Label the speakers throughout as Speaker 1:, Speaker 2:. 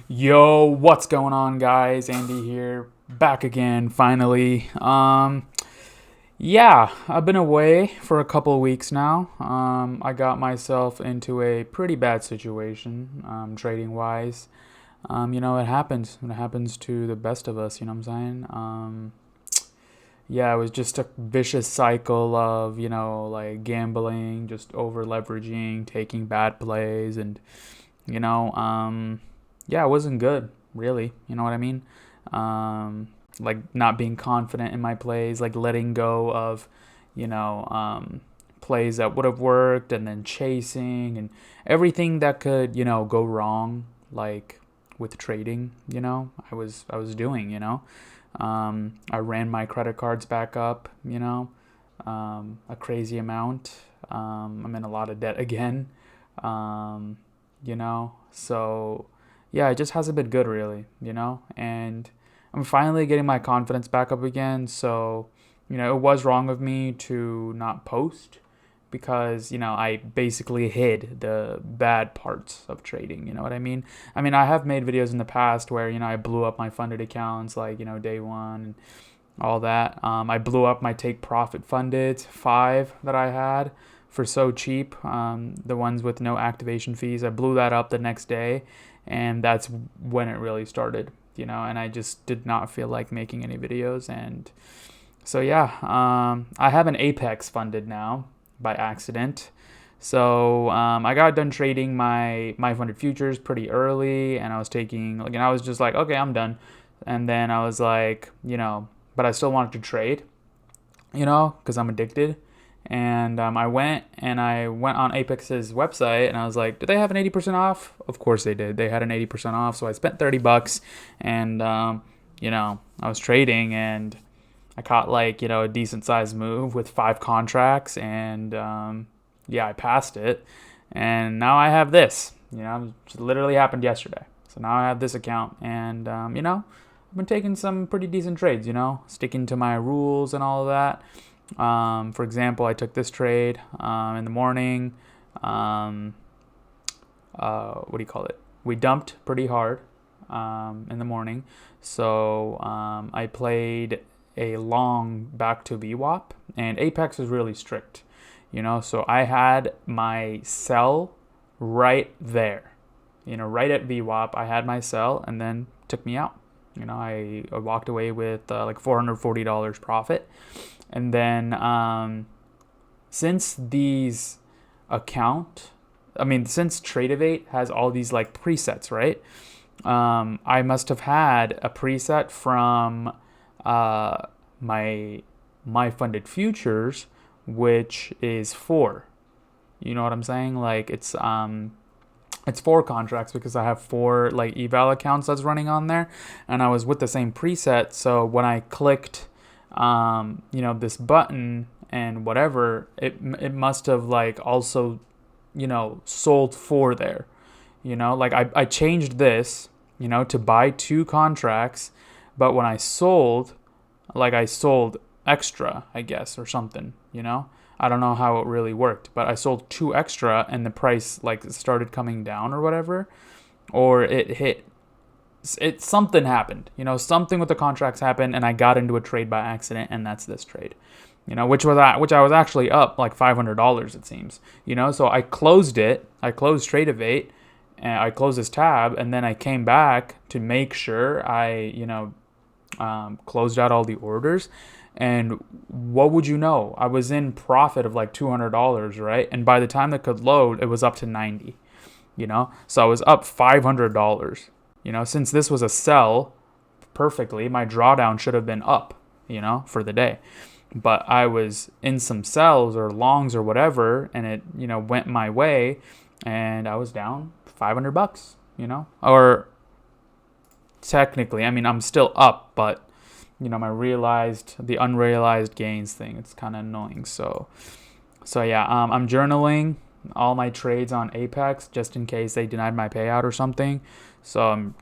Speaker 1: Yo, what's going on, guys? Andy here, back again, finally. Yeah, I've been away for a couple of weeks now. I got myself into a pretty bad situation, trading wise. It happens. It happens to the best of us, you know what I'm saying? Yeah, it was just a vicious cycle of, like gambling, just over leveraging, taking bad plays, and you know, yeah, it wasn't good, really. You know what I mean? Like not being confident in my plays, like letting go of, you know, plays that would have worked, and then chasing and everything that could, go wrong, like with trading. I was doing. I ran my credit cards back up. A crazy amount. I'm in a lot of debt again. Um, so yeah, it just hasn't been good really, and I'm finally getting my confidence back up again. So, it was wrong of me to not post because, I basically hid the bad parts of trading, you know what I mean? I have made videos in the past where, I blew up my funded accounts like, day one and all that. I blew up my take profit funded 5 that I had for so cheap. The ones with no activation fees, I blew that up the next day, and that's when it really started. And I just did not feel like making any videos, and so yeah, I have an Apex funded now by accident. So I got done trading my funded futures pretty early, and I was taking and I was just like, okay, I'm done. And then I was like, but I still wanted to trade, because I'm addicted. And I went on Apex's website, and I was like, "Do they have an 80% off?" Of course they did. They had an 80% off, so I spent $30, and I was trading, and I caught like a decent sized move with 5 contracts, and yeah, I passed it, and now I have this. It literally happened yesterday. So now I have this account, and I've been taking some pretty decent trades. Sticking to my rules and all of that. For example, I took this trade in the morning. What do you call it? We dumped pretty hard in the morning, so I played a long back to VWAP, and Apex is really strict, So I had my sell right there, right at VWAP. I had my sell, and then took me out. I walked away with like $440 profit. And then since these since Tradeovate has all these like presets, right? I must have had a preset from my funded futures, which is 4. You know what I'm saying? Like it's 4 contracts because I have 4 like eval accounts that's running on there, and I was with the same preset. So when I clicked this button and whatever, it must have like also, sold 4 there. Like I changed this, to buy 2 contracts, but when I sold, like I sold extra, I guess, or something. I don't know how it really worked, but I sold 2 extra, and the price like started coming down or whatever, or something happened. Something with the contracts happened, and I got into a trade by accident, and that's this trade. Which I was actually up like $500, it seems. So I closed it. I closed Tradeovate, and I closed this tab, and then I came back to make sure I closed out all the orders. And what would you know? I was in profit of like $200, right? And by the time it could load, it was up to 90. So I was up $500. Since this was a sell perfectly, my drawdown should have been up, for the day. But I was in some sells or longs or whatever, and it, went my way, and I was down $500, or technically, I'm still up, but the unrealized gains thing, it's kind of annoying. So yeah, I'm journaling all my trades on Apex just in case they denied my payout or something. So I'm,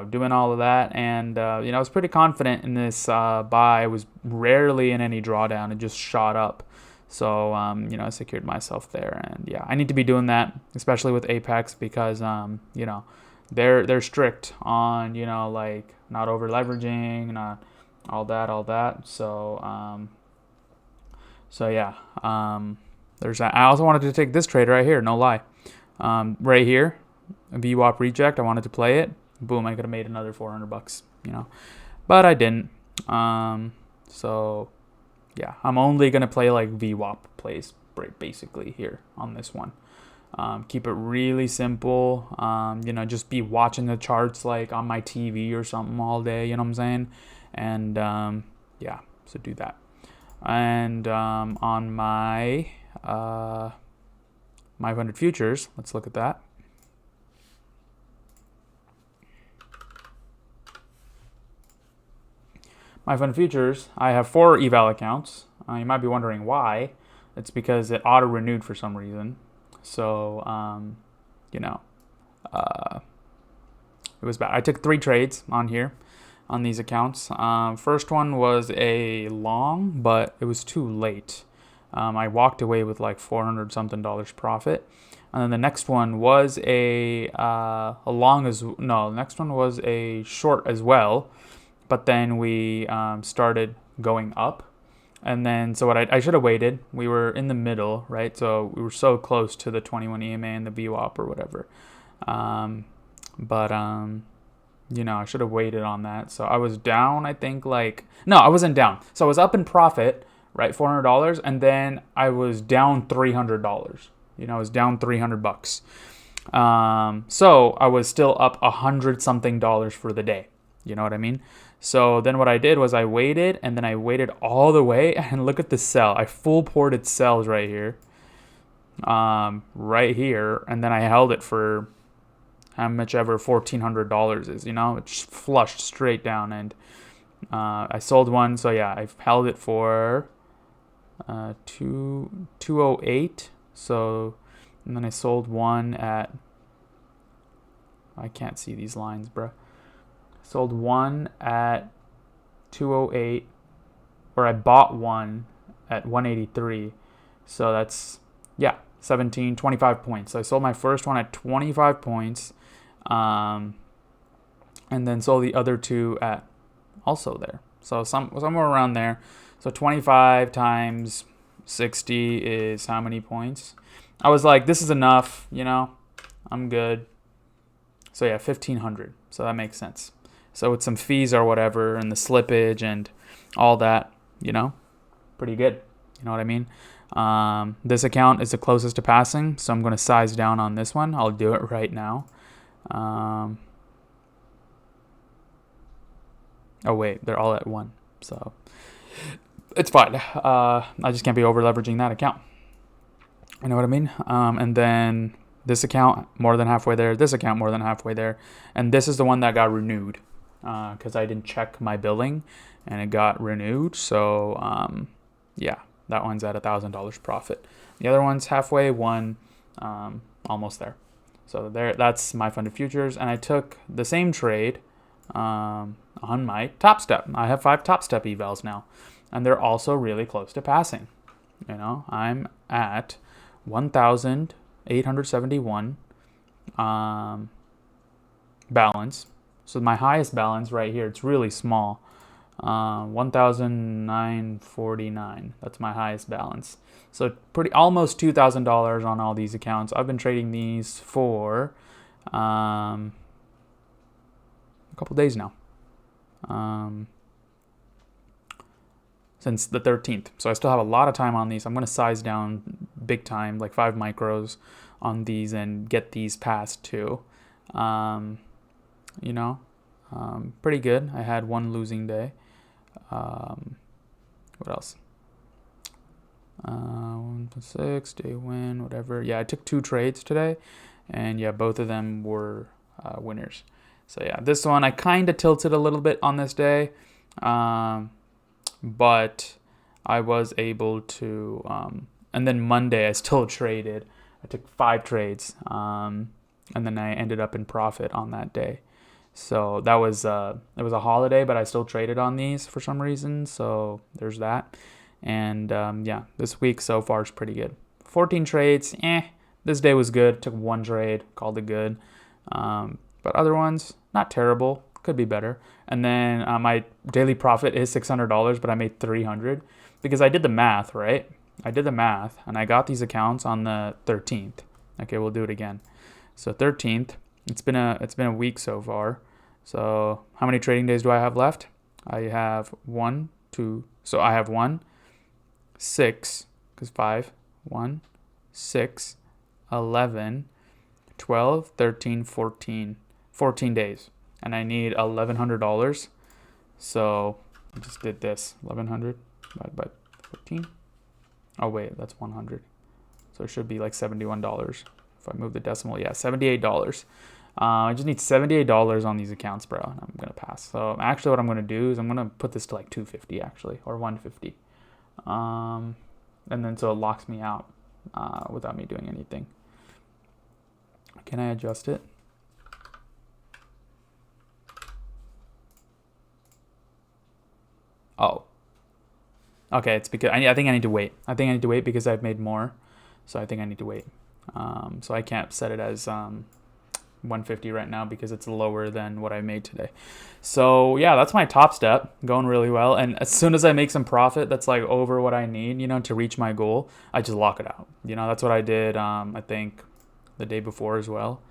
Speaker 1: doing all of that, and I was pretty confident in this buy. I was rarely in any drawdown; it just shot up. So I secured myself there, and yeah, I need to be doing that, especially with Apex, because they're strict on, like not over leveraging, not all that. So yeah, there's that. I also wanted to take this trade right here, no lie. Right here, a VWAP reject. I wanted to play it. Boom, I could have made another $400, but I didn't. So yeah, I'm only gonna play like VWAP plays basically here on this one. Keep it really simple. Just be watching the charts like on my TV or something all day. You know what I'm saying? And yeah, so do that. And on my 500 futures, let's look at that. My 500 futures, I have 4 eval accounts. You might be wondering why. It's because it auto renewed for some reason. So, it was bad. I took 3 trades on here, on these accounts. First one was a long, but it was too late. I walked away with like $400 something profit. And then the next one was a next one was a short as well. But then we started going up. And then, so what I should have waited. We were in the middle, right? So we were so close to the 21 EMA and the VWAP or whatever. I should have waited on that. So I was down, I think no, I wasn't down. So I was up in profit, right? $400. And then I was down $300. I was down $300. So I was still up $100 something for the day. You know what I mean? So then what I did was I waited, and then I waited all the way, and look at the sell. I full ported sells right here. Right here, and then I held it for how much ever $1,400 is, it just flushed straight down, and I sold one. So yeah, I held it for 208. So, and then I sold one at, I can't see these lines, bro. Sold one at 208, or I bought one at 183. So that's, 25 points. So I sold my first one at 25 points, and then sold the other 2 at also there. So somewhere around there. So 25 times 60 is how many points? I was like, this is enough, I'm good. So yeah, 1,500. So that makes sense. So with some fees or whatever and the slippage and all that, pretty good. You know what I mean? This account is the closest to passing, so I'm going to size down on this one. I'll do it right now. Oh, wait, they're all at 1. So it's fine. I just can't be over leveraging that account. You know what I mean? And then this account, more than halfway there. This account, more than halfway there. And this is the one that got renewed. Because I didn't check my billing and it got renewed. So, that one's at $1,000 profit. The other one's halfway, one almost there. So that's my funded futures. And I took the same trade on my Top Step. I have 5 Top Step evals now. And they're also really close to passing. I'm at 1,871 balance. So my highest balance right here, it's really small, 1,949. That's my highest balance. So almost $2,000 on all these accounts. I've been trading these for a couple days now, since the 13th. So I still have a lot of time on these. I'm going to size down big time, like 5 micros on these, and get these past too. Pretty good. I had one losing day. What else? 1 to 6 day win, whatever. Yeah, I took 2 trades today, and both of them were winners. So yeah, this one I kind of tilted a little bit on this day, but I was able to. And then Monday I still traded. I took 5 trades, and then I ended up in profit on that day. So that was it was a holiday, but I still traded on these for some reason. So there's that. And this week so far is pretty good. 14 trades. This day was good. Took 1 trade, called it good. but other ones, not terrible. Could be better. And then my daily profit is $600, but I made 300 because I did the math, right? I did the math, and I got these accounts on the 13th. Okay, we'll do it again. So 13th. It's been a week so far. So how many trading days do I have left? I have 1, 2. So I have 1, 6, because 5, 1, 6, 11, 12, 13, 14. 14 days. And I need $1,100. So I just did this. 1,100 divided by 14. Oh, wait, that's 100. So it should be like $71. If I move the decimal, yeah, $78. I just need $78 on these accounts, bro. And I'm going to pass. So actually what I'm going to do is I'm going to put this to like 250 actually, or 150. And then so it locks me out without me doing anything. Can I adjust it? Oh. Okay, it's because I think I need to wait. I think I need to wait because I've made more. So I think I need to wait. So I can't set it as 150 right now because it's lower than what I made today. So yeah, that's my top step, going really well. And as soon as I make some profit that's like over what I need, to reach my goal, I just lock it out. That's what I did, I think the day before as well.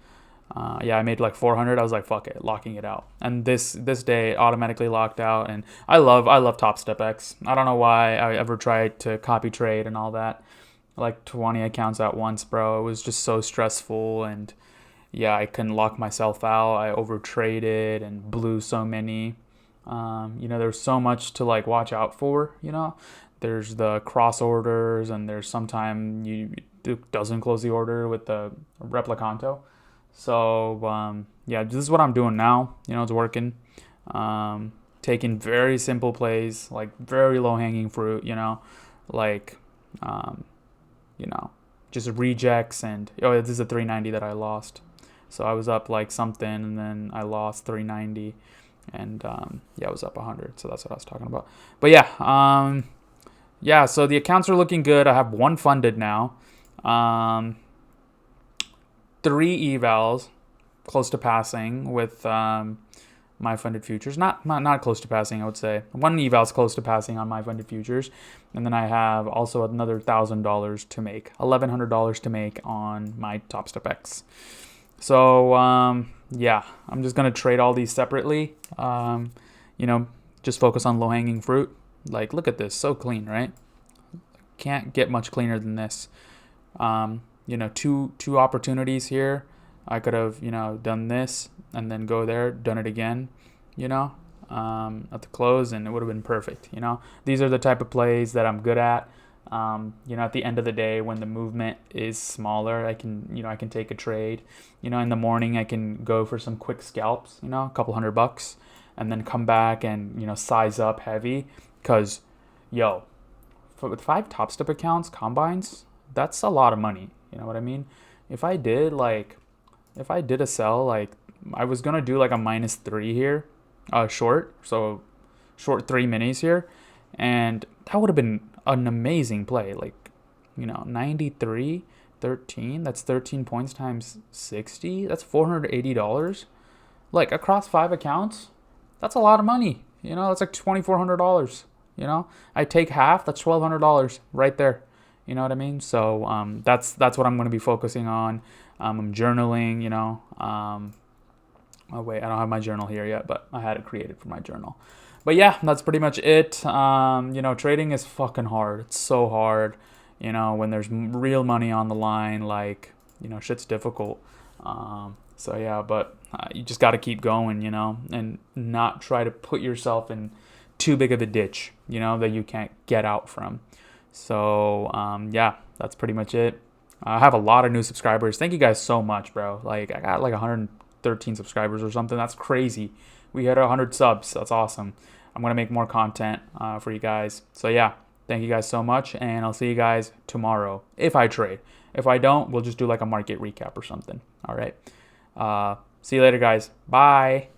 Speaker 1: Yeah, I made like 400. I was like, fuck it, locking it out. And this day automatically locked out. And I love Top Step X. I don't know why I ever tried to copy trade and all that. Like 20 accounts at once, bro. It was just so stressful. And yeah, I couldn't lock myself out. I over traded and blew so many. There's so much to like watch out for. There's the cross orders, and there's sometime it doesn't close the order with the replicanto. So yeah, this is what I'm doing now. It's working. Taking very simple plays, like very low hanging fruit. Like just rejects, and this is a 390 that I lost. So I was up like something, and then I lost 390, and yeah, I was up 100. So that's what I was talking about. But yeah, yeah. So the accounts are looking good. I have 1 funded now. 3 evals close to passing with my funded futures. Not close to passing, I would say. 1 eval is close to passing on my funded futures. And then I have also another $1,000 to make. $1,100 to make on my Top Step X. So, yeah, I'm just going to trade all these separately. Just focus on low-hanging fruit. Like, look at this. So clean, right? Can't get much cleaner than this. Two opportunities here. I could have, done this and then go there, done it again, at the close, and it would have been perfect. These are the type of plays that I'm good at. At the end of the day, when the movement is smaller, I can take a trade. In the morning, I can go for some quick scalps, a couple $100, and then come back and, size up heavy. Because, with 5 Top Step accounts, combines, that's a lot of money. You know what I mean? If I did a sell, like I was going to do like a -3 here, short. So short 3 minis here. And that would have been an amazing play. Like, 93, 13, that's 13 points times 60. That's $480. Like across 5 accounts, that's a lot of money. That's like $2,400. I take half, that's $1,200 right there. You know what I mean? So that's what I'm going to be focusing on. I'm journaling, oh wait, I don't have my journal here yet, but I had it created for my journal. But yeah, that's pretty much it. Trading is fucking hard. It's so hard, when there's real money on the line, like, shit's difficult. So yeah, but you just got to keep going, and not try to put yourself in too big of a ditch, that you can't get out from. So, yeah, that's pretty much it. I have a lot of new subscribers. Thank you guys so much, bro. Like, I got like 113 subscribers or something. That's crazy. We hit 100 subs. That's awesome. I'm going to make more content for you guys. So, yeah, thank you guys so much. And I'll see you guys tomorrow if I trade. If I don't, we'll just do like a market recap or something. All right. See you later, guys. Bye.